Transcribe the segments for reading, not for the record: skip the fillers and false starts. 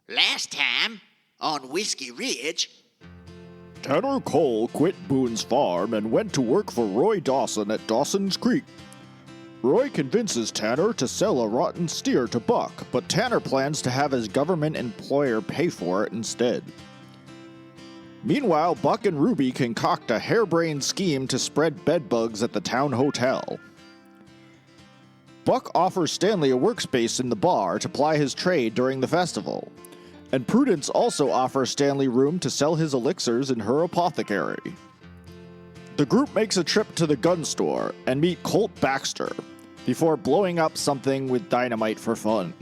Last time, on Whiskey Ridge, Tanner Cole quit Boone's farm and went to work for Roy Dawson at Dawson's Creek. Roy convinces Tanner to sell a rotten steer to Buck, but Tanner plans to have his government employer pay for it instead. Meanwhile, Buck and Ruby concoct a harebrained scheme to spread bedbugs at the town hotel. Buck offers Stanley a workspace in the bar to ply his trade during the festival, and Prudence also offers Stanley room to sell his elixirs in her apothecary. The group makes a trip to the gun store and meet Colt Baxter, before blowing up something with dynamite for fun.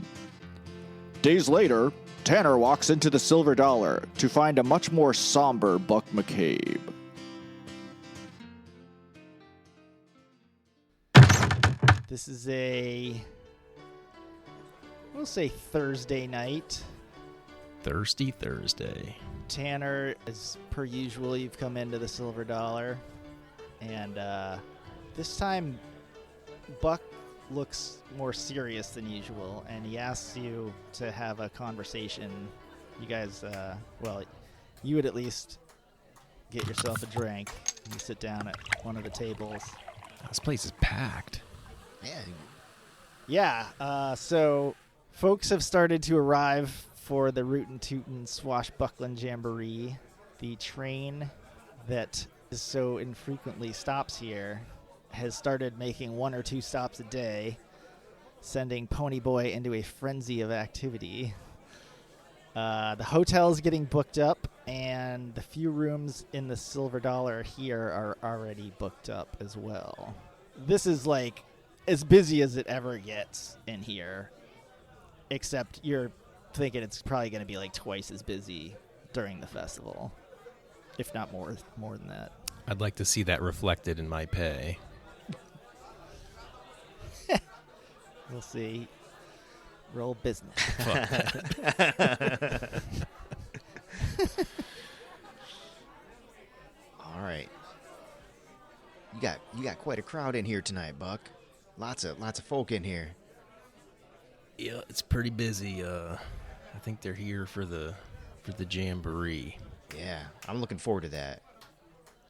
Days later, Tanner walks into the Silver Dollar to find a much more somber Buck McCabe. This is we'll say Thursday night. Thirsty Thursday. Tanner, as per usual, you've come into the Silver Dollar. And this time, Buck looks more serious than usual, and he asks you to have a conversation. You guys, you would at least get yourself a drink. You sit down at one of the tables. This place is packed. Yeah, so folks have started to arrive for the Rootin' Tootin' Swashbuckling Jamboree. The train that so infrequently stops here has started making 1 or 2 stops a day, sending Ponyboy into a frenzy of activity. The hotel is getting booked up, and the few rooms in the Silver Dollar here are already booked up as well. This is like as busy as it ever gets in here, except you're thinking it's probably going to be like twice as busy during the festival, if not more than that. I'd like to see that reflected in my pay. We'll see. Roll business. All right. You got quite a crowd in here tonight, Buck. Lots of folk in here. Yeah, it's pretty busy. I think they're here for the jamboree. Yeah, I'm looking forward to that.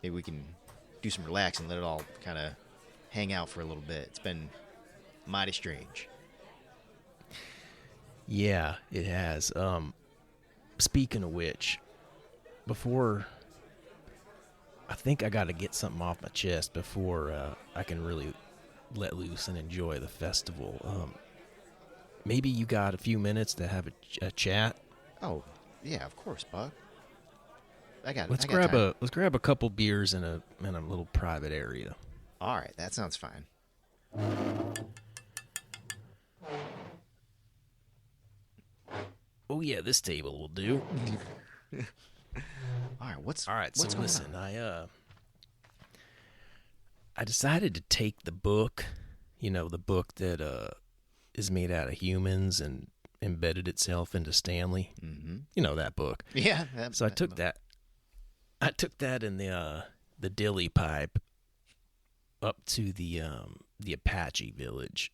Maybe we can do some relaxing, let it all kind of hang out for a little bit. It's been mighty strange. Yeah, it has. Speaking of which, I think I got to get something off my chest before I can really let loose and enjoy the festival. Maybe you got a few minutes to have a chat? Oh, yeah, of course, Buck. Let's grab a couple beers in a little private area. All right, that sounds fine. Oh yeah, this table will do. All right, what's so going listen, on? I decided to take the book, the book that is made out of humans and embedded itself into Stanley. Mm-hmm. You know that book. Yeah. So I took that. I took that in the dilly pipe up to the Apache village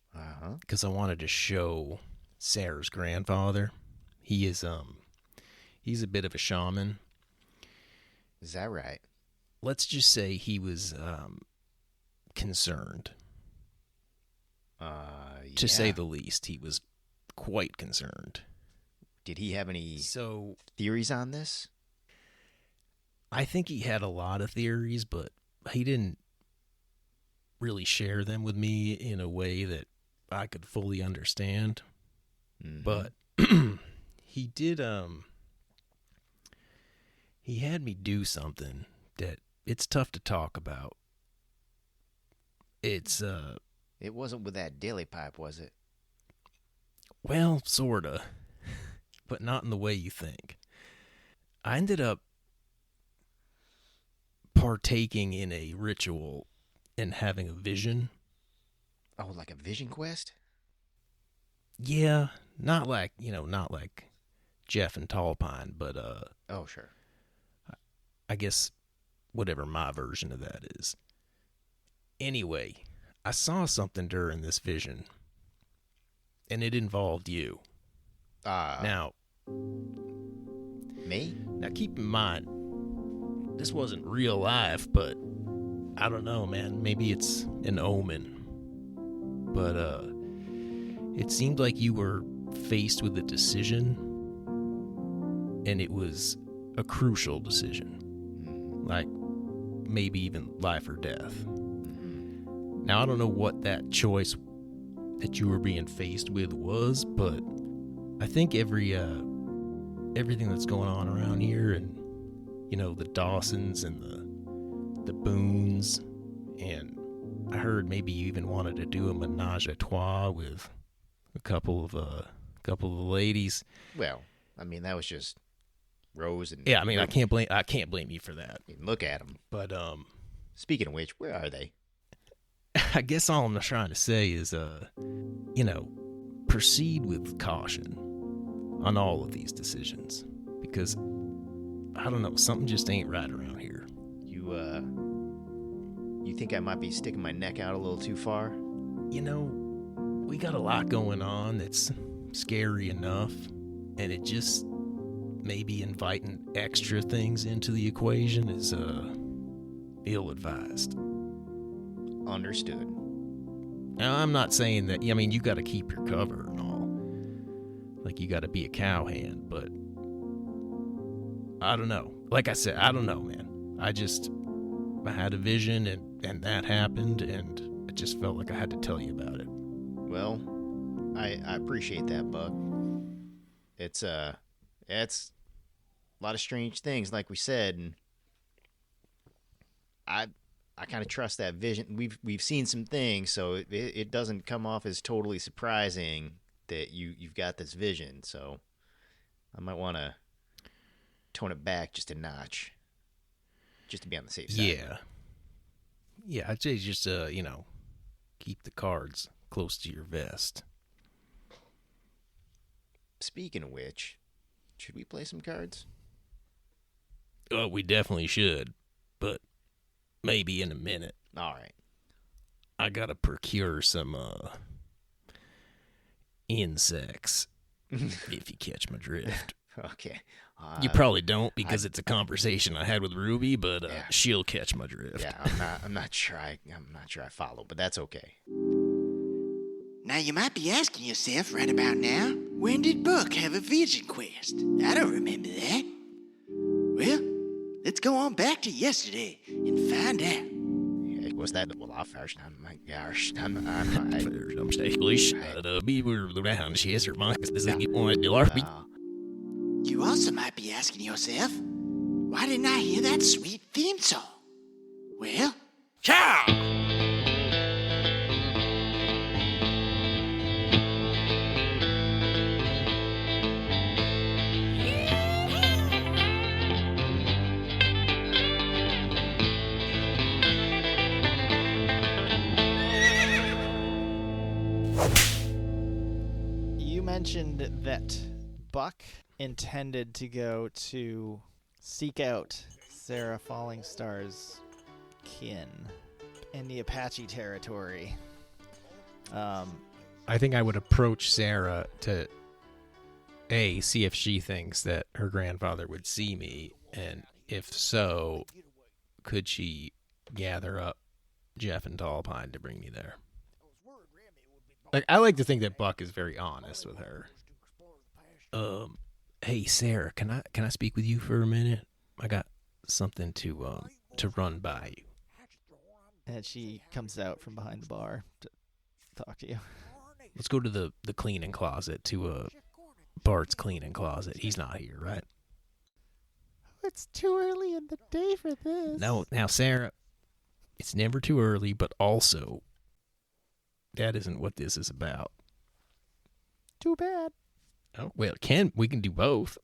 because I wanted to show Sarah's grandfather. He is he's a bit of a shaman. Is that right? Let's just say he was concerned. To say the least, he was quite concerned. Did he have any theories on this? I think he had a lot of theories, but he didn't really share them with me in a way that I could fully understand. Mm-hmm. But he did, he had me do something that it's tough to talk about. It wasn't with that dilly pipe, was it? Well, sorta, but not in the way you think. I ended up partaking in a ritual and having a vision. Oh, like a vision quest? Yeah, not like Jeff and Tall Pine, but oh, sure. I guess whatever my version of that is. Anyway, I saw something during this vision, and it involved you. Now, Me? Now keep in mind, this wasn't real life, but I don't know, man. Maybe it's an omen. But it seemed like you were faced with a decision, and it was a crucial decision. Like maybe even life or death. Now I don't know what that choice that you were being faced with was, but I think everything that's going on around here, and you know, the Dawsons and the Boones, and I heard maybe you even wanted to do a menage a trois with a couple of the ladies. Well, I mean, that was just Rose and... Yeah, I mean, I can't blame you for that. Look at them. But Speaking of which, where are they? I guess all I'm trying to say is, you know, proceed with caution on all of these decisions, because I don't know, something just ain't right around here. You think I might be sticking my neck out a little too far? You know, we got a lot going on that's scary enough, and it just maybe inviting extra things into the equation is ill-advised. Understood. Now, I'm not saying that, I mean, you got to keep your cover and all. Like, you got to be a cowhand, but I don't know. Like I said, I don't know, man. I had a vision, and that happened, and I just felt like I had to tell you about it. Well, I appreciate that, Buck. It's a lot of strange things, like we said, and I kind of trust that vision. We've seen some things, so it doesn't come off as totally surprising that you've got this vision. So I might want to tone it back just a notch, just to be on the safe side. Yeah. I'd say just you know, keep the cards close to your vest. Speaking of which, should we play some cards? Oh, we definitely should, but maybe in a minute. All right. I gotta procure some insects, if you catch my drift. Okay. You probably don't, because it's a conversation I had with Ruby, but Yeah. she'll catch my drift. Yeah, I'm not sure I follow, but that's okay. Now you might be asking yourself right about now, when did Buck have a vision quest? I don't remember that. Well, let's go on back to yesterday and find out. Was that well off first? Oh my gosh, I'm English. We were around. She has her mind. This is one LRP. You also might be asking yourself, why didn't I hear that sweet theme song? Well, ciao! You mentioned that Buck intended to go to seek out Sarah Falling Star's kin in the Apache territory. I think I would approach Sarah to see if she thinks that her grandfather would see me, and if so, could she gather up Jeff and Tallpine to bring me there? Like, I like to think that Buck is very honest with her. Hey Sarah, can I speak with you for a minute? I got something to run by you. And she comes out from behind the bar to talk to you. Let's go to the cleaning closet, to Bart's cleaning closet. He's not here, right? It's too early in the day for this. No, now Sarah, it's never too early, but also that isn't what this is about. Too bad. Oh, well, we can do both.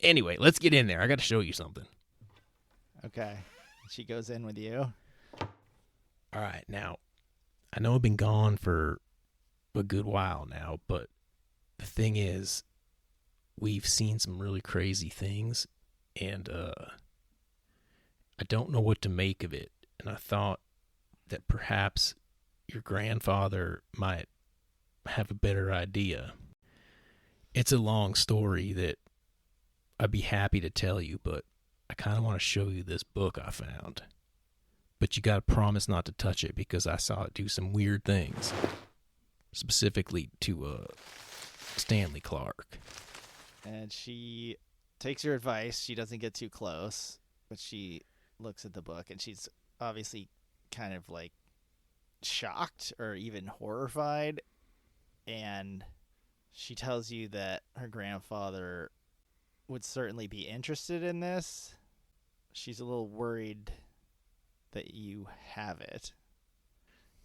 Anyway, let's get in there. I got to show you something. Okay. She goes in with you. All right, now, I know I've been gone for a good while now, but the thing is, we've seen some really crazy things, and I don't know what to make of it. And I thought that perhaps your grandfather might have a better idea. It's a long story that I'd be happy to tell you, but I kind of want to show you this book I found. But you got to promise not to touch it because I saw it do some weird things, specifically to Stanley Clark. And she takes your advice. She doesn't get too close, but she looks at the book, and she's obviously kind of like shocked or even horrified. And she tells you that her grandfather would certainly be interested in this. She's a little worried that you have it.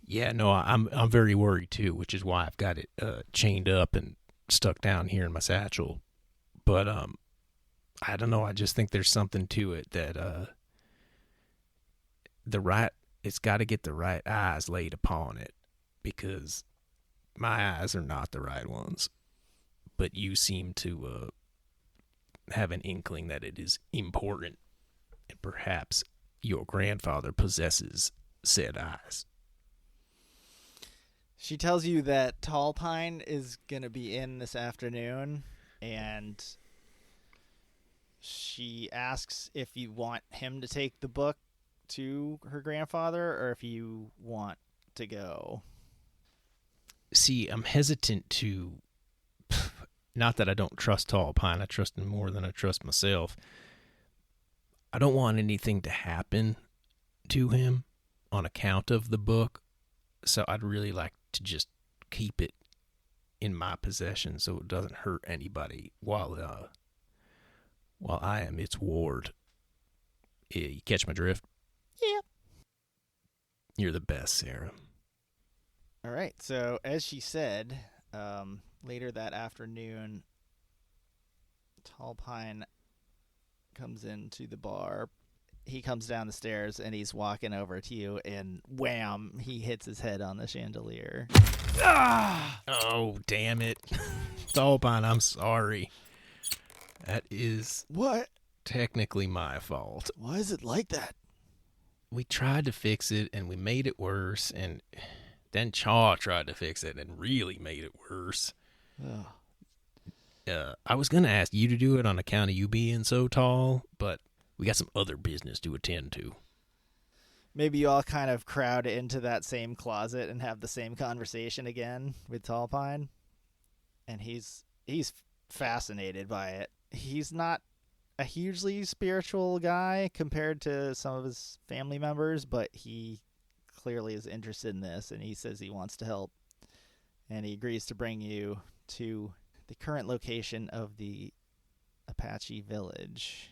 Yeah, no, I'm very worried too, which is why I've got it chained up and stuck down here in my satchel. But I don't know. I just think there's something to it that it's got to get the right eyes laid upon it, because my eyes are not the right ones. But you seem to have an inkling that it is important, and perhaps your grandfather possesses said eyes. She tells you that Tall Pine is going to be in this afternoon, and she asks if you want him to take the book to her grandfather or if you want to go. See, I'm hesitant to... Not that I don't trust Tall Pine. I trust him more than I trust myself. I don't want anything to happen to him on account of the book, so I'd really like to just keep it in my possession so it doesn't hurt anybody while I am its ward. Yeah, you catch my drift? Yeah. You're the best, Sarah. All right. So as she said, later that afternoon, Tall Pine comes into the bar. He comes down the stairs and he's walking over to you, and wham, he hits his head on the chandelier. Ah! Oh, damn it. Tall Pine, I'm sorry. That is What? technically my fault. Why is it like that? We tried to fix it and we made it worse, and then Chaw tried to fix it and really made it worse. I was going to ask you to do it on account of you being so tall, but we got some other business to attend to. Maybe you all kind of crowd into that same closet and have the same conversation again with Tall Pine. And he's fascinated by it. He's not a hugely spiritual guy compared to some of his family members, but he clearly is interested in this, and he says he wants to help. And he agrees to bring you to the current location of the Apache village.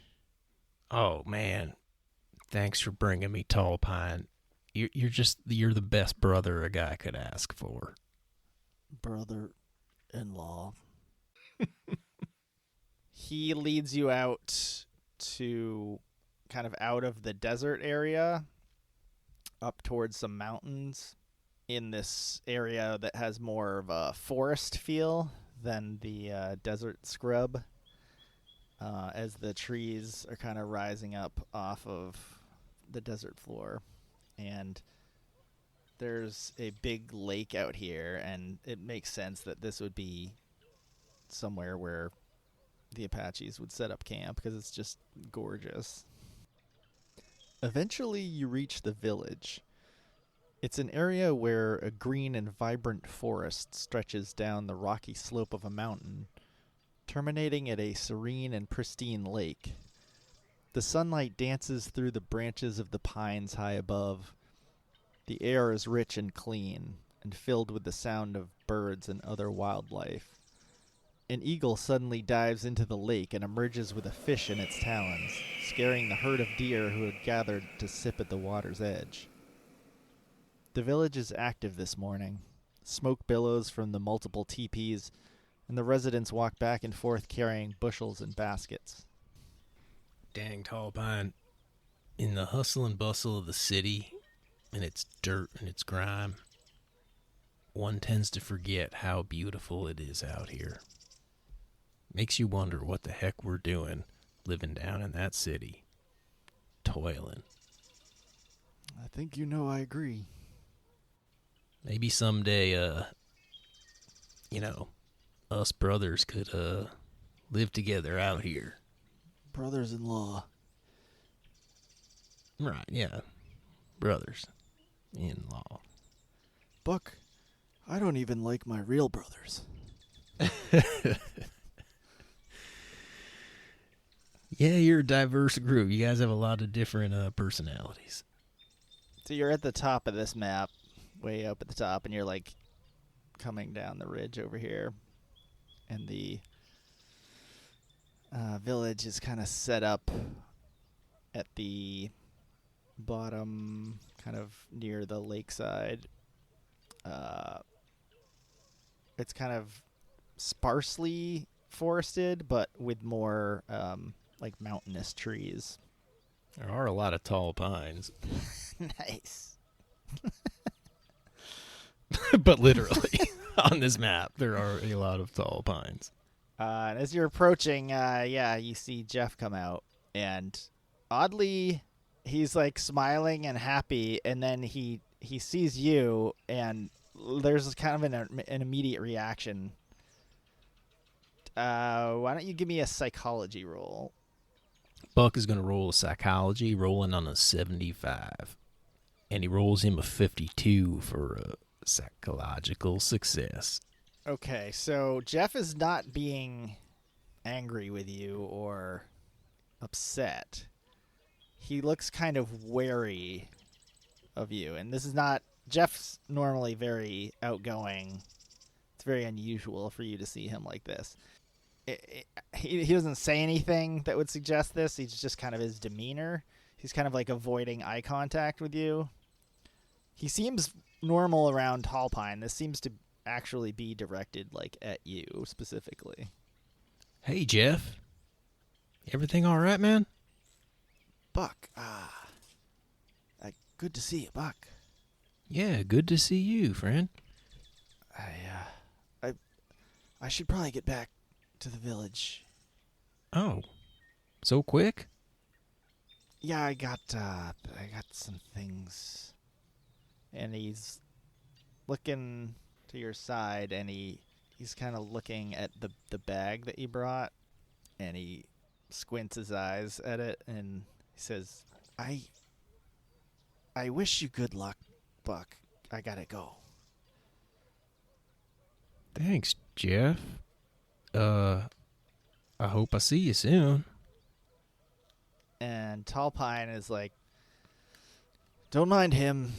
Oh, man. Thanks for bringing me Tall Pine. You're the best brother a guy could ask for. Brother-in-law. He leads you out to kind of out of the desert area, up towards some mountains in this area that has more of a forest feel than the desert scrub, as the trees are kind of rising up off of the desert floor. And there's a big lake out here, and it makes sense that this would be somewhere where the Apaches would set up camp because it's just gorgeous. Eventually you reach the village. It's an area where a green and vibrant forest stretches down the rocky slope of a mountain, terminating at a serene and pristine lake. The sunlight dances through the branches of the pines high above. The air is rich and clean, and filled with the sound of birds and other wildlife. An eagle suddenly dives into the lake and emerges with a fish in its talons, scaring the herd of deer who had gathered to sip at the water's edge. The village is active this morning. Smoke billows from the multiple teepees, and the residents walk back and forth carrying bushels and baskets. Dang, Tall Pine. In the hustle and bustle of the city, and its dirt and its grime, one tends to forget how beautiful it is out here. Makes you wonder what the heck we're doing living down in that city, toiling. I think you know I agree. Maybe someday, us brothers could live together out here. Brothers-in-law. Right, yeah. Brothers-in-law. Buck, I don't even like my real brothers. Yeah, you're a diverse group. You guys have a lot of different personalities. So you're at the top of this map, way up at the top, and you're like coming down the ridge over here. And the village is kind of set up at the bottom, kind of near the lakeside. It's kind of sparsely forested, but with more like mountainous trees. There are a lot of tall pines. Nice. But literally, on this map, there are a lot of tall pines. And as you're approaching, you see Jeff come out, and oddly, he's like smiling and happy, and then he sees you, and there's kind of an immediate reaction. Why don't you give me a psychology roll? Buck is going to roll a psychology, rolling on a 75. And he rolls him a 52 for a psychological success. Okay, so Jeff is not being angry with you or upset. He looks kind of wary of you, and this is not... Jeff's normally very outgoing. It's very unusual for you to see him like this. He doesn't say anything that would suggest this. He's just kind of his demeanor. He's kind of like avoiding eye contact with you. He seems normal around Tall Pine. This seems to actually be directed like at you specifically. Hey, Jeff. Everything all right, man? Buck, good to see you, Buck. Yeah, good to see you, friend. I should probably get back to the village. Oh, so quick? Yeah, I got some things. And he's looking to your side, and he's kind of looking at the bag that you brought, and he squints his eyes at it, and he says, I wish you good luck, Buck. I gotta go. Thanks, Jeff. I hope I see you soon. And Tall Pine is like, don't mind him.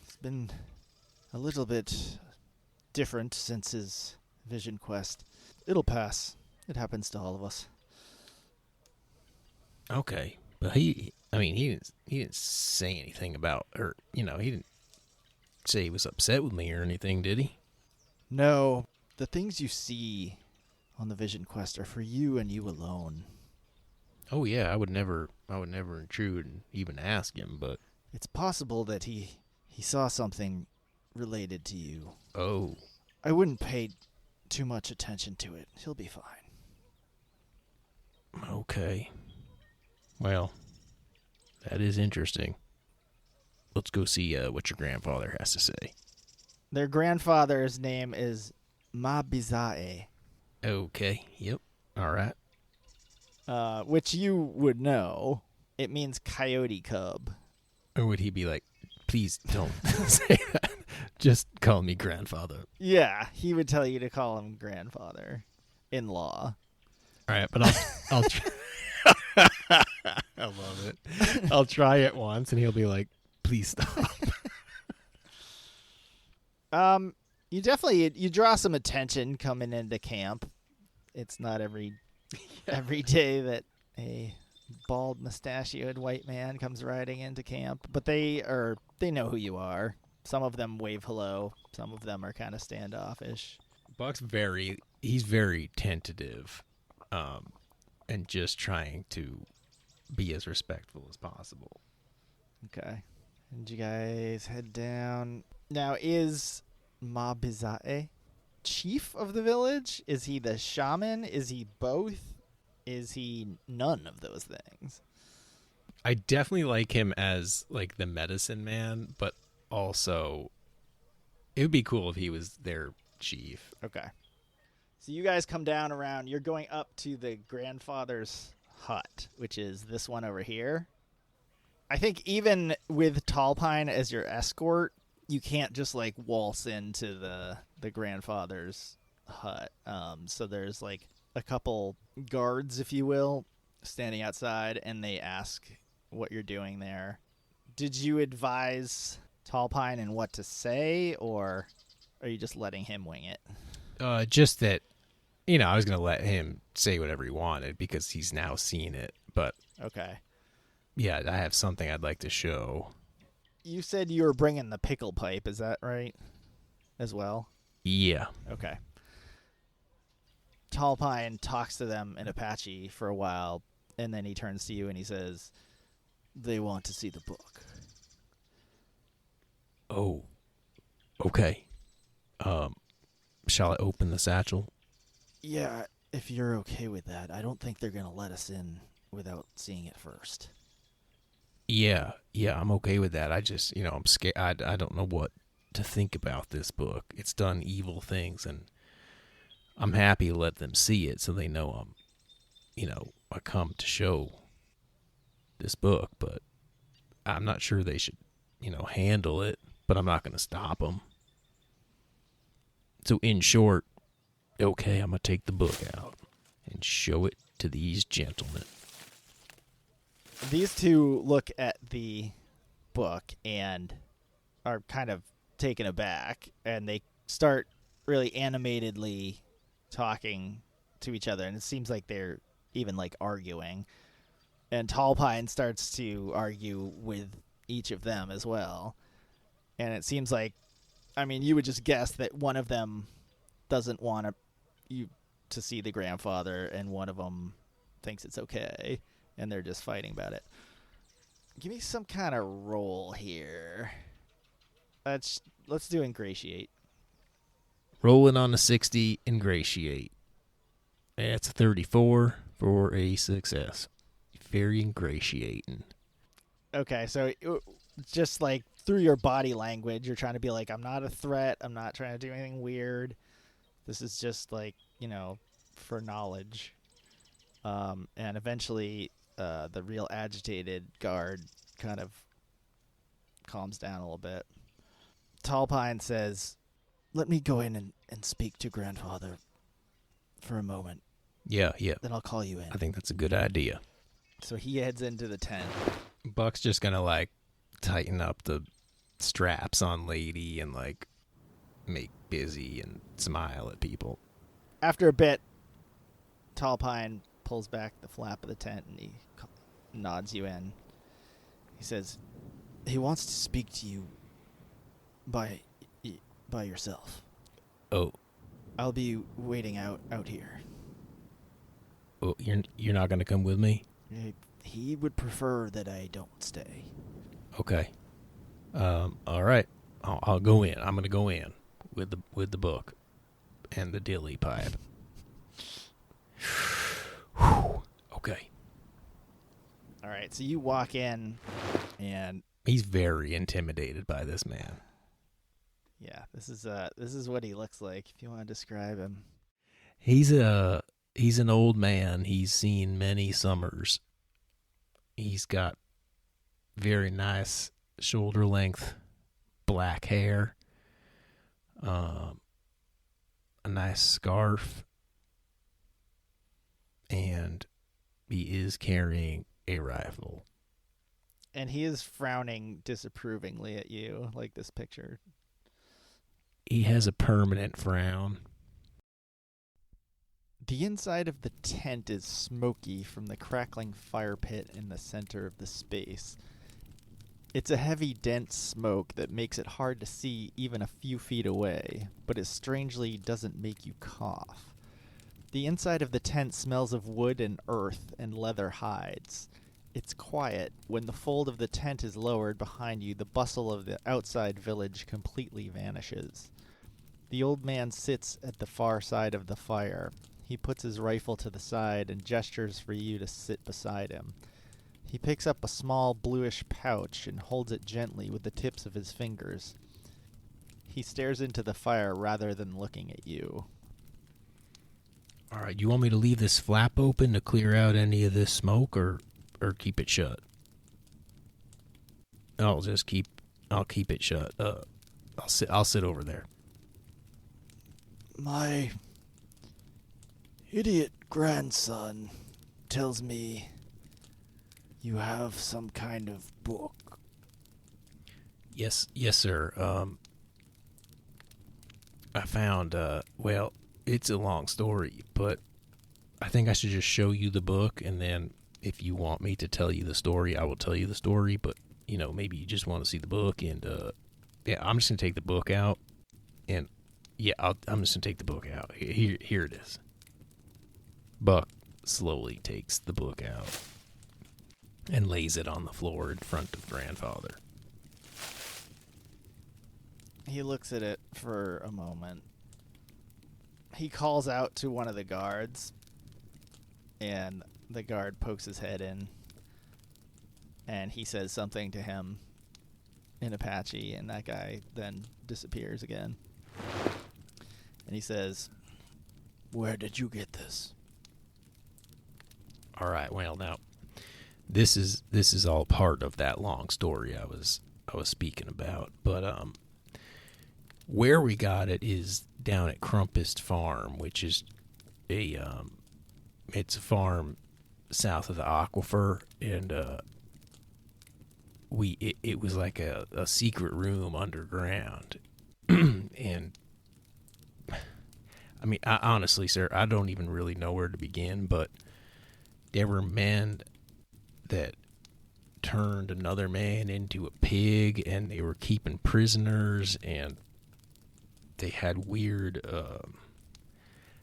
It's been a little bit different since his vision quest. It'll pass. It happens to all of us. Okay, but he didn't say anything about, or he didn't say he was upset with me or anything, did he? No, the things you see on the vision quest are for you and you alone. Oh yeah, I would never intrude and even ask him, but It's possible that he saw something related to you. oh, I wouldn't pay too much attention to it. He'll be fine. okay. Well, that is interesting. Let's go see what your grandfather has to say. Their grandfather's name is Mabizae, Okay, yep, all right. which you would know. It means coyote cub. Or would he be like, please don't say that. Just call me grandfather. Yeah, he would tell you to call him grandfather-in-law. All right, but I'll try. I love it. I'll try it once, and he'll be like, please stop. You definitely you draw some attention coming into camp. It's not every day that a bald mustachioed white man comes riding into camp, but they know who you are. Some of them wave hello, some of them are kind of standoffish. Buck's he's very tentative, and just trying to be as respectful as possible. Okay. And you guys head down. Now, is Mabizae chief of the village? Is he the shaman? Is he both? Is he none of those things? I definitely like him as like the medicine man, but also it would be cool if he was their chief. Okay. So you guys come down around. You're going up to the grandfather's hut, which is this one over here. I think even with Tall Pine as your escort, you can't just like waltz into the grandfather's hut. So there's like a couple guards, if you will, standing outside, and they ask what you're doing there. Did you advise Tall Pine in what to say, or are you just letting him wing it? Just that, I was going to let him say whatever he wanted because he's now seen it. But, Okay. yeah, I have something I'd like to show. You said you were bringing the pickle pipe, is that right? As well? Yeah. Okay. Tall Pine talks to them in Apache for a while, and then he turns to you and he says, "They want to see the book." Oh, okay. Shall I open the satchel? Yeah, if you're okay with that. I don't think they're going to let us in without seeing it first. Yeah, I'm okay with that. I just, I'm scared. I don't know what to think about this book. It's done evil things, and I'm happy to let them see it so they know I come to show this book, but I'm not sure they should, handle it, but I'm not going to stop them. So in short, okay, I'm going to take the book out and show it to these gentlemen. These two look at the book and are kind of taken aback, and they start really animatedly talking to each other, and it seems like they're even like arguing. And Tall Pine starts to argue with each of them as well. And it seems like, you would just guess that one of them doesn't want you to see the grandfather, and one of them thinks it's okay, and they're just fighting about it. Give me some kind of roll here. Let's do ingratiate. Rolling on a 60, ingratiate. That's a 34 for a success. Very ingratiating. Okay, so just like through your body language, you're trying to be like, I'm not a threat. I'm not trying to do anything weird. This is just like, for knowledge. And eventually the real agitated guard kind of calms down a little bit. Tall Pine says, "Let me go in and speak to grandfather for a moment. Yeah. Then I'll call you in." I think that's a good idea. So he heads into the tent. Buck's just going to, tighten up the straps on Lady and, make busy and smile at people. After a bit, Tall Pine pulls back the flap of the tent and he nods you in. He says, "He wants to speak to you by yourself. Oh, I'll be waiting out here." oh, you're not going to come with me? He would prefer that I don't stay. Okay. All right. I'll go in. I'm going to go in with the book and the dilly pipe. Okay. All right, so you walk in, and He's very intimidated by this man. yeah, this is what he looks like. If you want to describe him, He's an old man. He's seen many summers. He's got very nice shoulder length black hair, a nice scarf, and he is carrying a rifle. and he is frowning disapprovingly at you, like this picture. He has a permanent frown. The inside of the tent is smoky from the crackling fire pit in the center of the space. It's a heavy, dense smoke that makes it hard to see even a few feet away, but it strangely doesn't make you cough. The inside of the tent smells of wood and earth and leather hides. It's quiet. When the fold of the tent is lowered behind you, the bustle of the outside village completely vanishes. The old man sits at the far side of the fire. He puts his rifle to the side and gestures for you to sit beside him. He picks up a small bluish pouch and holds it gently with the tips of his fingers. He stares into the fire rather than looking at you. All right, you want me to leave this flap open to clear out any of this smoke, or keep it shut? I'll keep it shut. I'll sit over there. My idiot grandson tells me you have some kind of book. Yes, sir. I found, well, it's a long story, but I think I should just show you the book, and then if you want me to tell you the story, I will tell you the story, but, maybe you just want to see the book, and, yeah, I'm just going to take the book out, and, yeah, I'm just going to take the book out. Here it is. Buck slowly takes the book out and lays it on the floor in front of Grandfather. He looks at it for a moment. He calls out to one of the guards, and the guard pokes his head in, and he says something to him in Apache, and that guy then disappears again. And he says, "Where did you get this?" All right, well, now, this is all part of that long story I was speaking about, but where we got it is down at Crumpist Farm, which is it's a farm south of the aquifer, and it was like a secret room underground. And I mean, honestly, sir, I don't even really know where to begin, but there were men that turned another man into a pig, and they were keeping prisoners, and they had weird,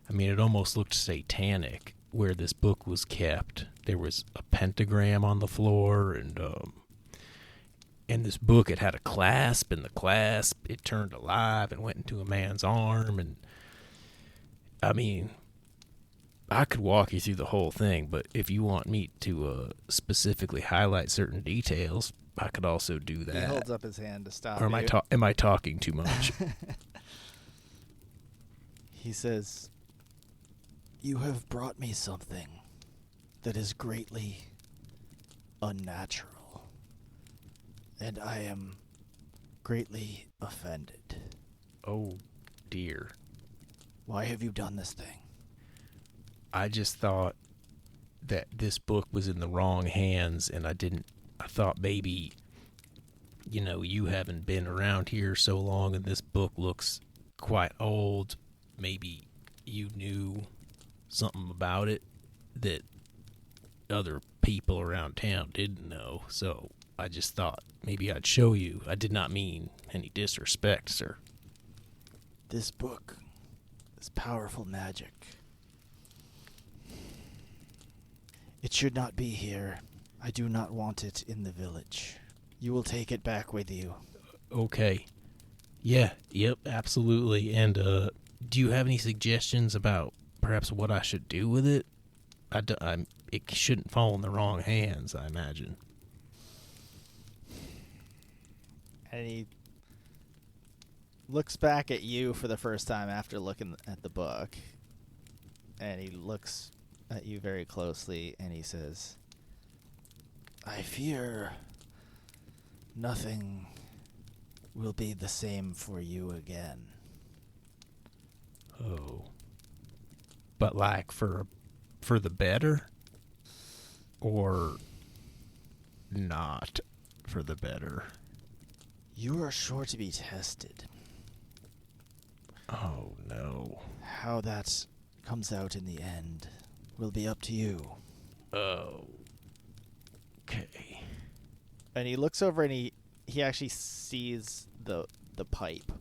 it almost looked satanic where this book was kept. There was a pentagram on the floor, and this book, it had a clasp, and the clasp, it turned alive and went into a man's arm, and I could walk you through the whole thing, but if you want me to specifically highlight certain details, I could also do that. He holds up his hand to stop Or you. am I talking too much? He says, "You have brought me something that is greatly unnatural, and I am greatly offended." Oh, dear. "Why have you done this thing?" I just thought that this book was in the wrong hands, and I thought maybe, you haven't been around here so long, and this book looks quite old. Maybe you knew something about it that other people around town didn't know, so I just thought maybe I'd show you. I did not mean any disrespect, sir. "This book is powerful magic. It should not be here. I do not want it in the village. You will take it back with you." Okay. Yeah, yep, absolutely. And do you have any suggestions about perhaps what I should do with it? It shouldn't fall in the wrong hands, I imagine. And he looks back at you for the first time after looking at the book. And he looks at you very closely, and he says, "I fear nothing will be the same for you again." Oh. But like for the better? Or not for the better? "You are sure to be tested. Oh, no. How that comes out in the end will be up to you." Oh. Okay. And he looks over, and he actually sees the pipe.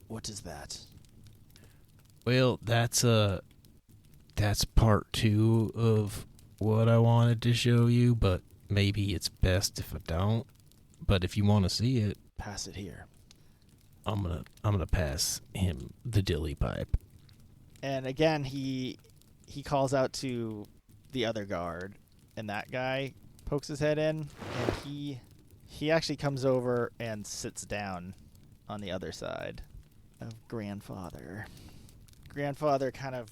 "What is that?" Well, that's part 2 of what I wanted to show you, but maybe it's best if I don't. But if you want to see it, "Pass it here." I'm gonna pass him the dilly pipe. And again, he calls out to the other guard, and that guy pokes his head in, and he actually comes over and sits down on the other side of Grandfather. Grandfather kind of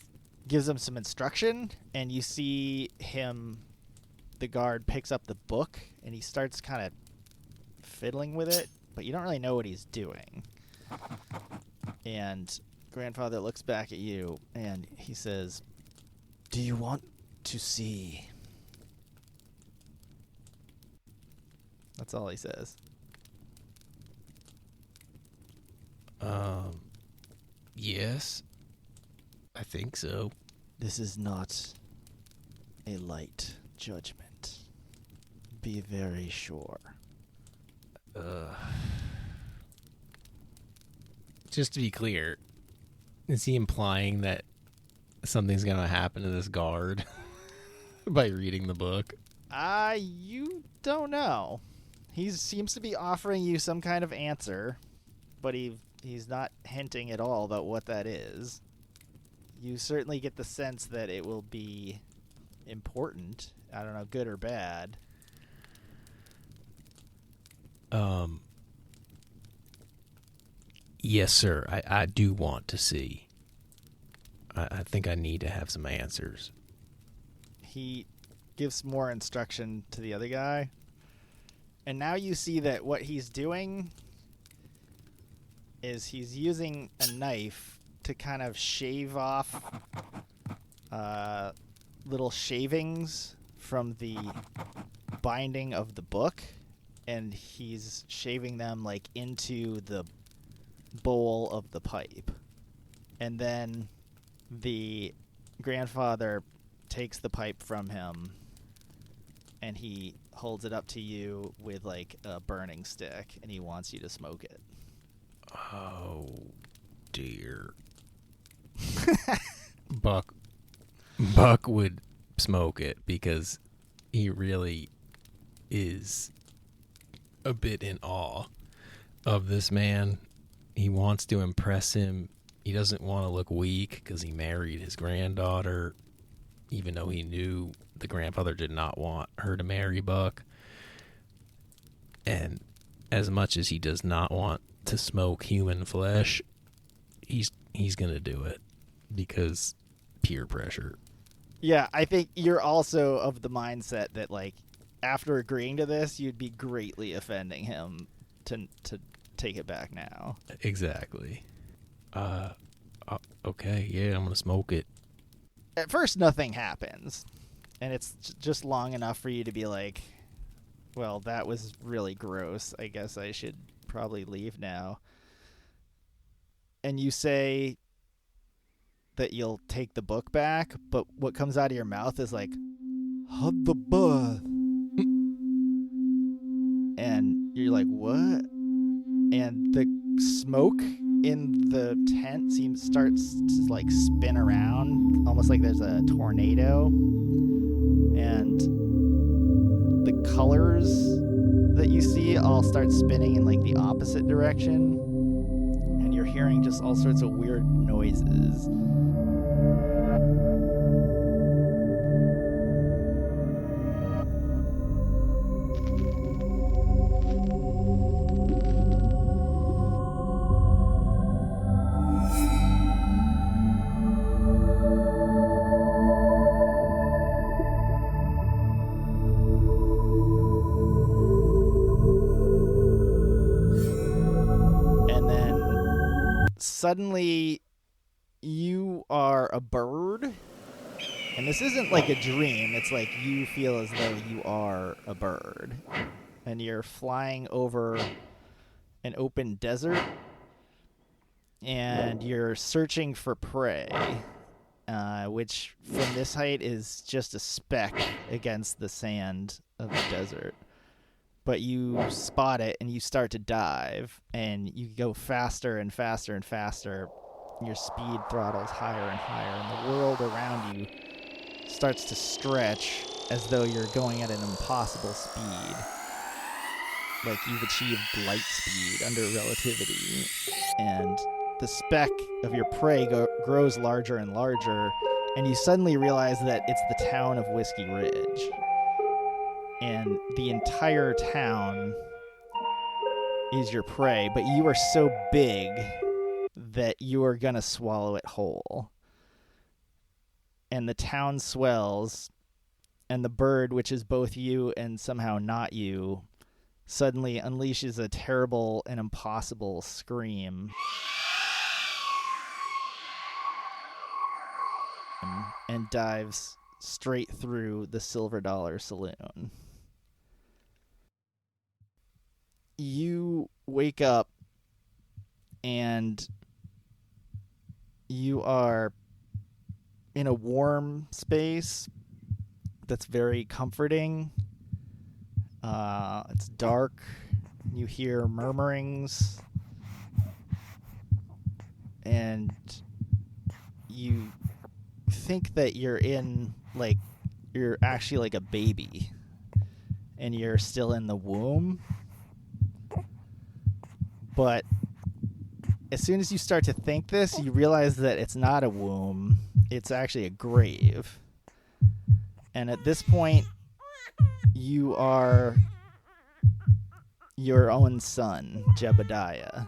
gives him some instruction, and you see him, the guard picks up the book, and he starts kind of fiddling with it, but you don't really know what he's doing. And grandfather looks back at you, and he says, "Do you want to see?" That's all he says. Yes. I think so. This is not a light judgment. Be very sure. Just to be clear, is he implying that something's gonna happen to this guard by reading the book? You don't know. He seems to be offering you some kind of answer, but he's not hinting at all about what that is. You certainly get the sense that it will be important. I don't know, good or bad. Yes, sir. I do want to see. I think I need to have some answers. He gives more instruction to the other guy. And now you see that what he's doing is he's using a knife to kind of shave off little shavings from the binding of the book, and he's shaving them like into the bowl of the pipe. And then the grandfather takes the pipe from him, and he holds it up to you with like a burning stick, and he wants you to smoke it. Oh, dear. Buck would smoke it because he really is a bit in awe of this man. He wants to impress him. He doesn't want to look weak because he married his granddaughter, even though he knew the grandfather did not want her to marry Buck. And as much as he does not want to smoke human flesh, he's going to do it because peer pressure. Yeah, I think you're also of the mindset that, like, after agreeing to this, you'd be greatly offending him to take it back now. Exactly. Okay, yeah, I'm going to smoke it. At first, nothing happens, and it's just long enough for you to be like, well, that was really gross. I guess I should probably leave now. And you say that you'll take the book back, but what comes out of your mouth is like, "Hud the bud." And you're like, what? And the smoke in the tent starts to like spin around, almost like there's a tornado. And the colors that you see all start spinning in like the opposite direction. And you're hearing just all sorts of weird noises. Suddenly, you are a bird, and this isn't like a dream. It's like you feel as though you are a bird, and you're flying over an open desert, and you're searching for prey, which from this height is just a speck against the sand of the desert. But you spot it, and you start to dive, and you go faster and faster and faster. Your speed throttles higher and higher, and the world around you starts to stretch as though you're going at an impossible speed. Like you've achieved light speed under relativity. And the speck of your prey grows larger and larger, and you suddenly realize that it's the town of Whiskey Ridge. And the entire town is your prey, but you are so big that you are going to swallow it whole. and the town swells, and the bird, which is both you and somehow not you, suddenly unleashes a terrible and impossible scream and dives straight through the Silver Dollar Saloon. You wake up and you are in a warm space that's very comforting. It's dark. You hear murmurings, and you think that you're actually like a baby, and you're still in the womb. But as soon as you start to think this, you realize that it's not a womb. It's actually a grave. And at this point, you are your own son, Jebediah.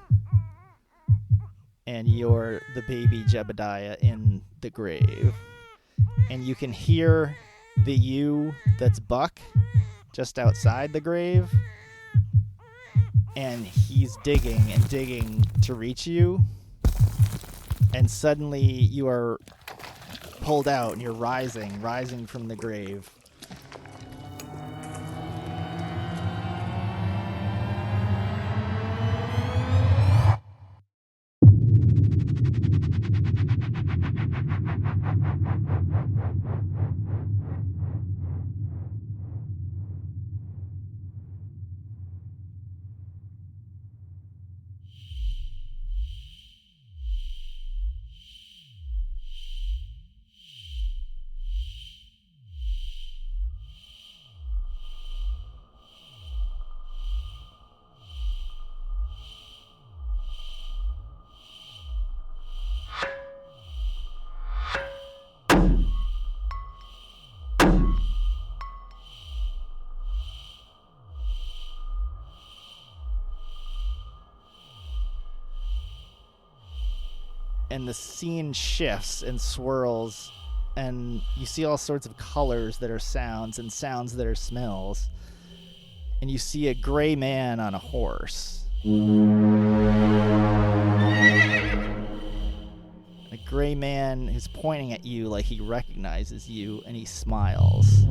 And you're the baby Jebediah in the grave. And you can hear the you that's Buck just outside the grave. And he's digging and digging to reach you. And suddenly you are pulled out and you're rising from the grave. And the scene shifts and swirls, and you see all sorts of colors that are sounds and sounds that are smells. And you see a gray man on a horse. A gray man who's pointing at you like he recognizes you, and he smiles.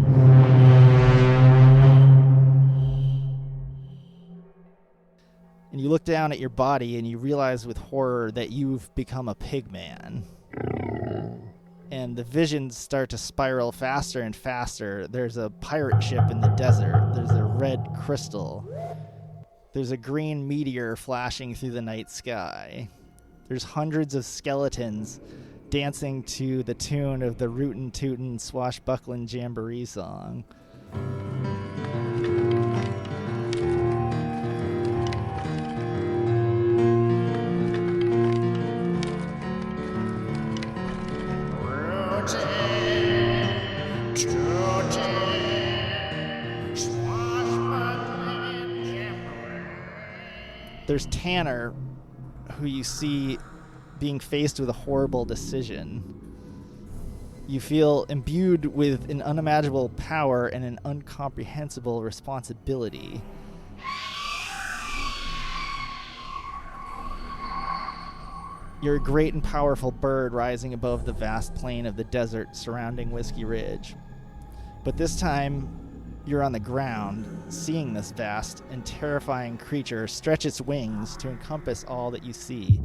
And you look down at your body and you realize with horror that you've become a pig man. And the visions start to spiral faster and faster. There's a pirate ship in the desert. There's a red crystal. There's a green meteor flashing through the night sky. There's hundreds of skeletons dancing to the tune of the Rootin' Tootin' Swashbuckling Jamboree song. There's Tanner, who you see being faced with a horrible decision. You feel imbued with an unimaginable power and an incomprehensible responsibility. You're a great and powerful bird rising above the vast plain of the desert surrounding Whiskey Ridge. But this time, you're on the ground, seeing this vast and terrifying creature stretch its wings to encompass all that you see.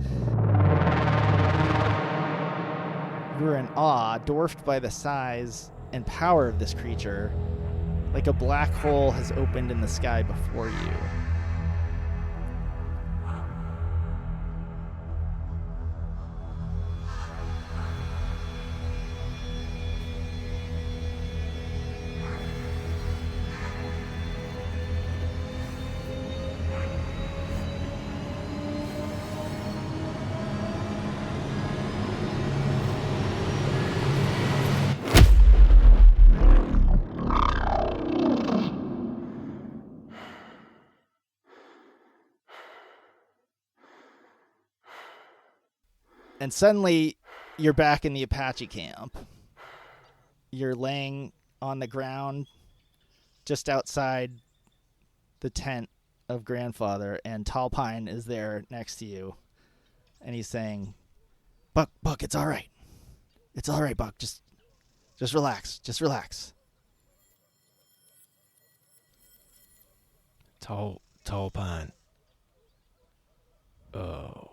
You're in awe, dwarfed by the size and power of this creature, like a black hole has opened in the sky before you. And suddenly, you're back in the Apache camp. you're laying on the ground just outside the tent of Grandfather, and Tall Pine is there next to you, and he's saying, Buck, it's all right. It's all right, Buck. Just relax. Just relax. Tall Pine. Oh,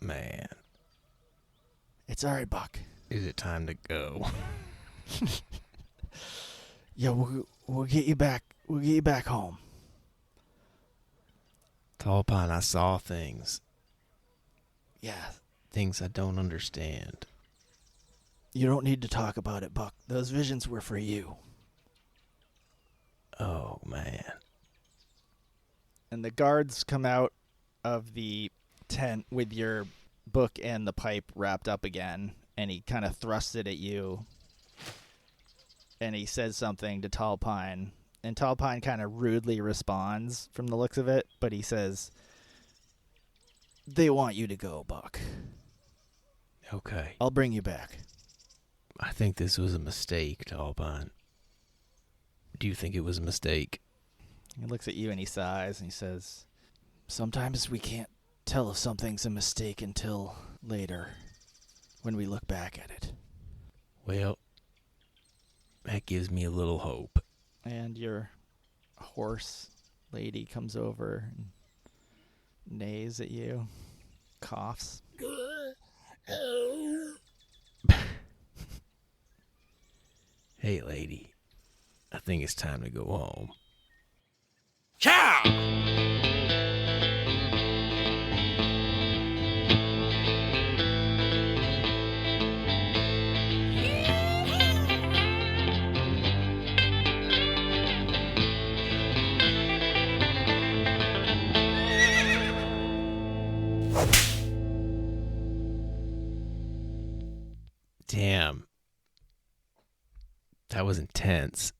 man. It's all right, Buck. Is it time to go? Yeah, we'll get you back. We'll get you back home. Tall Pine, I saw things. Yeah. Things I don't understand. You don't need to talk about it, Buck. Those visions were for you. Oh, man. And the guards come out of the tent with your book and the pipe wrapped up again, and he kind of thrusts it at you, and he says something to Tall Pine, and Tall Pine kind of rudely responds from the looks of it, but he says, they want you to go, Buck. Okay. I'll bring you back. I think this was a mistake, Tall Pine. Do you think it was a mistake? He looks at you and he sighs and he says, sometimes we can't tell if something's a mistake until later, when we look back at it. Well, that gives me a little hope. And your horse lady comes over and neighs at you, coughs. Hey, lady. I think it's time to go home. Ciao! Damn. That was intense.